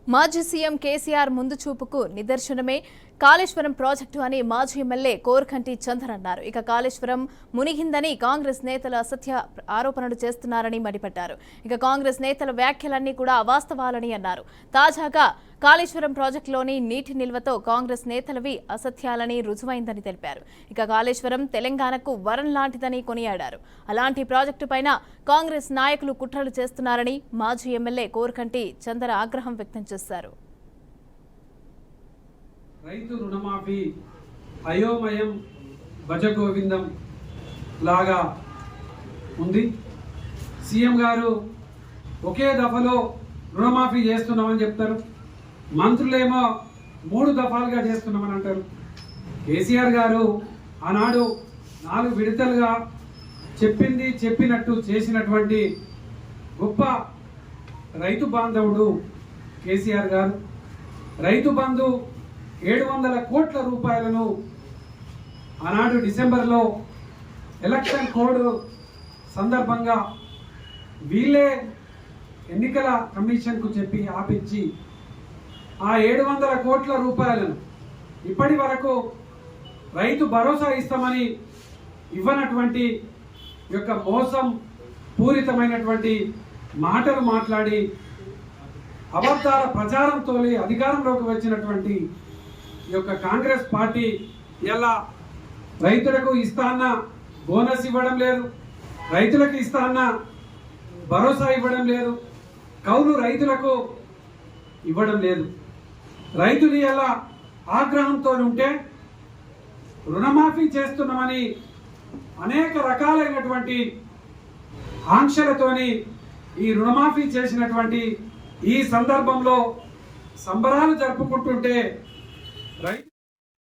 మాజీ సీఎం కేసీఆర్ ముందు చూపుకు నిదర్శనమే కాళేశ్వరం ప్రాజెక్టు అని మాజీ ఎమ్మెల్యే కోరకంటి చందర్ అన్నారు. ఇక కాళేశ్వరం మునిగిందని కాంగ్రెస్ నేతలు అసత్య ఆరోపణలు చేస్తున్నారని మండిపడ్డారు. ఇక కాంగ్రెస్ నేతల వ్యాఖ్యలన్నీ కూడా అవాస్తవాలని అన్నారు. తాజాగా కాళేశ్వరం ప్రాజెక్టులోని నీటి నిల్వతో కాంగ్రెస్ నేతలవి అసత్యాలని రుజువైందని తెలిపారు. ఇక కాళేశ్వరం తెలంగాణకు వరం లాంటిదని కొనియాడారు. అలాంటి ప్రాజెక్టు పైన కాంగ్రెస్ నాయకులు కుట్రలు చేస్తున్నారని మాజీ ఎమ్మెల్యే కోరకంటి చందర్ ఆగ్రహం వ్యక్తం చేశారు. రైతు రుణమాఫీ అయోమయం భజగోవిందం లాగా ఉంది. సీఎం గారు ఒకే దఫలో రుణమాఫీ చేస్తున్నామని చెప్తారు, మంత్రులేమో 3 దఫాలుగా చేస్తున్నామని అంటారు. కేసీఆర్ గారు ఆనాడు 4 విడతలుగా చెప్పింది చెప్పినట్టు చేసినటువంటి గొప్ప రైతు బాంధవుడు కేసీఆర్ గారు. రైతు బంధు 700 కోట్ల రూపాయలను ఆనాడు డిసెంబర్లో ఎలక్షన్ కోడ్ సందర్భంగా వీళ్ళే ఎన్నికల కమిషన్కు చెప్పి ఆపించి ఆ 700 కోట్ల రూపాయలను ఇప్పటి వరకు రైతు భరోసా ఇస్తామని ఇవ్వనటువంటి యొక్క మోసం పూరితమైనటువంటి మాటలు మాట్లాడి అబద్ధాల ప్రచారంతో అధికారంలోకి వచ్చినటువంటి ఈ యొక్క కాంగ్రెస్ పార్టీ ఇలా రైతులకు ఇస్తాన్న బోనస్ ఇవ్వడం లేదు, రైతులకు ఇస్తాన్న భరోసా ఇవ్వడం లేదు, కౌలు రైతులకు ఇవ్వడం లేదు. రైతులు ఎలా ఆగ్రహంతో ఉంటే రుణమాఫీ చేస్తున్నామని అనేక రకాలైనటువంటి ఆంక్షలతోని ఈ రుణమాఫీ చేసినటువంటి ఈ సందర్భంలో సంబరాలు జరుపుకుంటుంటే రైతు